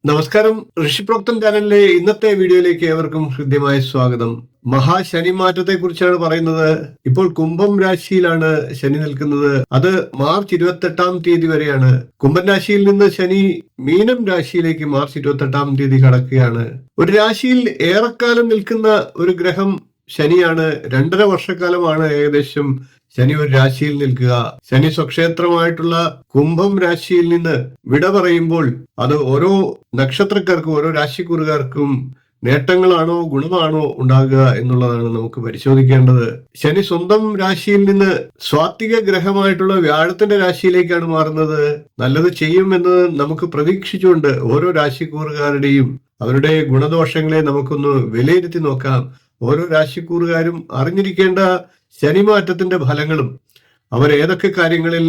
നമസ്കാരം. ഋഷിപ്രോക്തം ചാനലിലെ ഇന്നത്തെ വീഡിയോയിലേക്ക് ഏവർക്കും ഹൃദ്യമായ സ്വാഗതം. മഹാശനി മാറ്റത്തെ കുറിച്ചാണ് പറയുന്നത്. ഇപ്പോൾ കുംഭം രാശിയിലാണ് ശനി നിൽക്കുന്നത്. അത് മാർച്ച് 28 വരെയാണ്. കുംഭൻ രാശിയിൽ നിന്ന് ശനി മീനം രാശിയിലേക്ക് മാർച്ച് 28 കടക്കുകയാണ്. ഒരു രാശിയിൽ ഏറെക്കാലം നിൽക്കുന്ന ഒരു ഗ്രഹം ശനിയാണ്. 2.5 വർഷക്കാലമാണ് ഏകദേശം ശനി ഒരു രാശിയിൽ നിൽക്കുക. ശനി സ്വക്ഷേത്രമായിട്ടുള്ള കുംഭം രാശിയിൽ നിന്ന് വിട പറയുമ്പോൾ അത് ഓരോ നക്ഷത്രക്കാർക്കും ഓരോ രാശിക്കൂറുകാർക്കും നേട്ടങ്ങളാണോ ഗുണമാണോ ഉണ്ടാകുക എന്നുള്ളതാണ് നമുക്ക് പരിശോധിക്കേണ്ടത്. ശനി സ്വന്തം രാശിയിൽ നിന്ന് സ്വാത്വിക ഗ്രഹമായിട്ടുള്ള വ്യാഴത്തിന്റെ രാശിയിലേക്കാണ് മാറുന്നത്. നല്ലത് ചെയ്യുമെന്ന് നമുക്ക് പ്രതീക്ഷിച്ചുകൊണ്ട് ഓരോ രാശിക്കൂറുകാരുടെയും അവരുടെ ഗുണദോഷങ്ങളെ നമുക്കൊന്ന് വിലയിരുത്തി നോക്കാം. ഓരോ രാശിക്കൂറുകാരും അറിഞ്ഞിരിക്കേണ്ട ശനിമാറ്റത്തിന്റെ ഫലങ്ങളും അവർ ഏതൊക്കെ കാര്യങ്ങളിൽ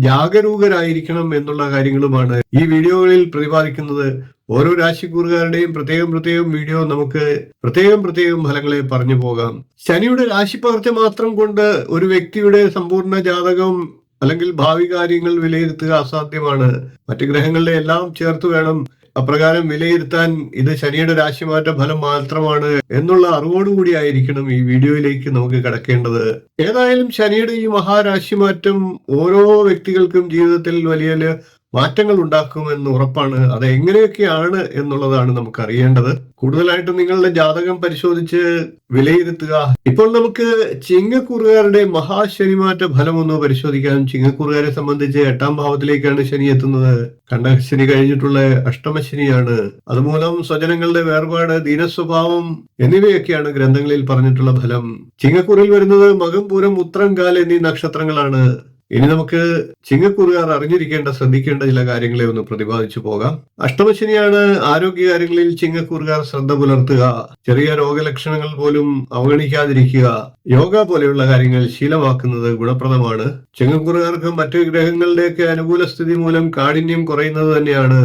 ജാഗരൂകരായിരിക്കണം എന്നുള്ള കാര്യങ്ങളുമാണ് ഈ വീഡിയോകളിൽ പ്രതിപാദിക്കുന്നത്. ഓരോ രാശിക്കൂറുകാരുടെയും പ്രത്യേകം വീഡിയോ നമുക്ക് പ്രത്യേകം ഫലങ്ങളെ പറഞ്ഞു പോകാം. ശനിയുടെ രാശിപ്പകർച്ച മാത്രം കൊണ്ട് ഒരു വ്യക്തിയുടെ സമ്പൂർണ്ണ ജാതകം അല്ലെങ്കിൽ ഭാവി കാര്യങ്ങൾ വിലയിരുത്തുക അസാധ്യമാണ്. മറ്റു ഗ്രഹങ്ങളുടെ എല്ലാം ചേർത്ത് വേണം അപ്രകാരം വിലയിരുത്താൻ. ഇത് ശനിയുടെ രാശിമാറ്റ ഫലം മാത്രമാണ് എന്നുള്ള അറിവോടുകൂടി ആയിരിക്കണം ഈ വീഡിയോയിലേക്ക് നമുക്ക് കടക്കേണ്ടത്. ഏതായാലും ശനിയുടെ ഈ മഹാരാശിമാറ്റം ഓരോ വ്യക്തികൾക്കും ജീവിതത്തിൽ വലിയ മാറ്റങ്ങൾ ഉണ്ടാക്കുമെന്ന് ഉറപ്പാണ്. അത് എങ്ങനെയൊക്കെയാണ് എന്നുള്ളതാണ് നമുക്ക് അറിയേണ്ടത്. കൂടുതലായിട്ടും നിങ്ങളുടെ ജാതകം പരിശോധിച്ച് വിലയിരുത്തുക. ഇപ്പോൾ നമുക്ക് ചിങ്ങക്കൂറുകാരുടെ മഹാശനിമാറ്റ ഫലം ഒന്ന് പരിശോധിക്കാം. ചിങ്ങക്കൂറുകാരെ സംബന്ധിച്ച് 8ാം ഭാവത്തിലേക്കാണ് ശനി എത്തുന്നത്. കണ്ടകശനി കഴിഞ്ഞിട്ടുള്ള അഷ്ടമശനിയാണ്. അതുമൂലം സ്വജനങ്ങളുടെ വേർപാട്, ദീനസ്വഭാവം എന്നിവയൊക്കെയാണ് ഗ്രന്ഥങ്ങളിൽ പറഞ്ഞിട്ടുള്ള ഫലം. ചിങ്ങക്കൂറിൽ വരുന്നത് മകം, പൂരം, ഉത്രം, കാൽ എന്നീ നക്ഷത്രങ്ങളാണ്. ഇനി നമുക്ക് ചിങ്ങക്കൂറുകാർ അറിഞ്ഞിരിക്കേണ്ട ശ്രദ്ധിക്കേണ്ട ചില കാര്യങ്ങളെ ഒന്ന് പ്രതിപാദിച്ചു പോകാം. അഷ്ടമശനിയാണ്. ആരോഗ്യകാര്യങ്ങളിൽ ചിങ്ങക്കൂറുകാർ ശ്രദ്ധ പുലർത്തുക. ചെറിയ രോഗലക്ഷണങ്ങൾ പോലും അവഗണിക്കാതിരിക്കുക. യോഗ പോലെയുള്ള കാര്യങ്ങൾ ശീലമാക്കുന്നത് ഗുണപ്രദമാണ്. ചിങ്ങക്കൂറുകാർക്ക് മറ്റു ഗ്രഹങ്ങളുടെയൊക്കെ അനുകൂല സ്ഥിതി മൂലം കാഠിന്യം കുറയുന്നത് തന്നെയാണ്.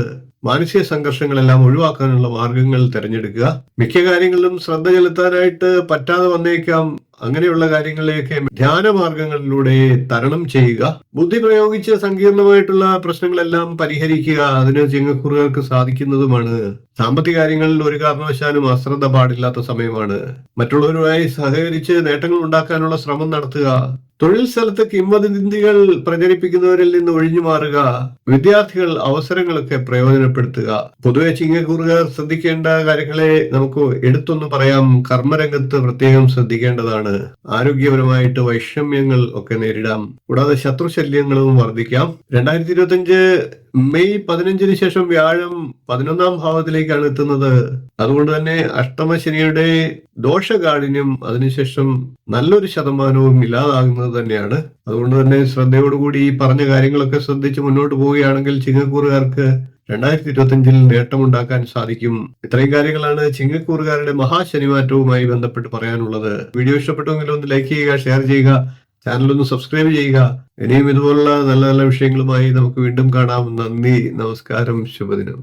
മാനസിക സംഘർഷങ്ങളെല്ലാം ഒഴിവാക്കാനുള്ള മാർഗങ്ങൾ തിരഞ്ഞെടുക്കുക. മിക്ക കാര്യങ്ങളിലും ശ്രദ്ധ ചെലുത്താനായിട്ട് പറ്റാതെ വന്നേക്കാം. അങ്ങനെയുള്ള കാര്യങ്ങളിലേക്ക് ധ്യാന മാർഗങ്ങളിലൂടെ തരണം ചെയ്യുക. ബുദ്ധി പ്രയോഗിച്ച് സങ്കീർണമായിട്ടുള്ള പ്രശ്നങ്ങളെല്ലാം പരിഹരിക്കുക. അതിന് ചിങ്ങക്കൂറുകാർക്ക് സാധിക്കുന്നതുമാണ്. സാമ്പത്തിക കാര്യങ്ങളിൽ ഒരു കാരണവശാലും അശ്രദ്ധ പാടില്ലാത്ത സമയമാണ്. മറ്റുള്ളവരുമായി സഹകരിച്ച് നേട്ടങ്ങൾ ഉണ്ടാക്കാനുള്ള ശ്രമം നടത്തുക. തൊഴിൽ സ്ഥലത്ത് കിംവദന്തികൾ പ്രചരിപ്പിക്കുന്നവരിൽ നിന്ന് ഒഴിഞ്ഞു മാറുക. വിദ്യാർത്ഥികൾ അവസരങ്ങളൊക്കെ പ്രയോജനപ്പെടുത്തുക. പൊതുവെ ചിങ്ങക്കൂറുകാർ ശ്രദ്ധിക്കേണ്ട കാര്യങ്ങളെ നമുക്ക് എടുത്തൊന്ന് പറയാം. കർമ്മരംഗത്ത് പ്രത്യേകം ശ്രദ്ധിക്കേണ്ടതാണ്. ആരോഗ്യപരമായിട്ട് വൈഷമ്യങ്ങൾ ഒക്കെ നേരിടാം. കൂടാതെ ശത്രുശല്യങ്ങളും വർദ്ധിക്കാം. 2025 മെയ് 15 ശേഷം വ്യാഴം 11ാം ഭാവത്തിലേക്കാണ് എത്തുന്നത്. അതുകൊണ്ട് തന്നെ അഷ്ടമശനിയുടെ ദോഷകാഠിന്യം അതിനുശേഷം നല്ലൊരു ശതമാനവും ഇല്ലാതാകുന്നത് തന്നെയാണ്. അതുകൊണ്ട് തന്നെ ശ്രദ്ധയോടുകൂടി ഈ പറഞ്ഞ കാര്യങ്ങളൊക്കെ ശ്രദ്ധിച്ച് മുന്നോട്ട് പോവുകയാണെങ്കിൽ ചിങ്ങക്കൂറുകാർക്ക് 2025 നേട്ടമുണ്ടാക്കാൻ സാധിക്കും. ഇത്രയും കാര്യങ്ങളാണ് ചിങ്ങക്കൂറുകാരുടെ മഹാശനിമാറ്റവുമായി ബന്ധപ്പെട്ട് പറയാനുള്ളത്. വീഡിയോ ഇഷ്ടപ്പെട്ടുവെങ്കിൽ ഒന്ന് ലൈക്ക് ചെയ്യുക, ഷെയർ ചെയ്യുക, ചാനലൊന്ന് സബ്സ്ക്രൈബ് ചെയ്യുക. ഇനിയും ഇതുപോലുള്ള നല്ല വിഷയങ്ങളുമായി നമുക്ക് വീണ്ടും കാണാം. നന്ദി, നമസ്കാരം, ശുഭദിനം.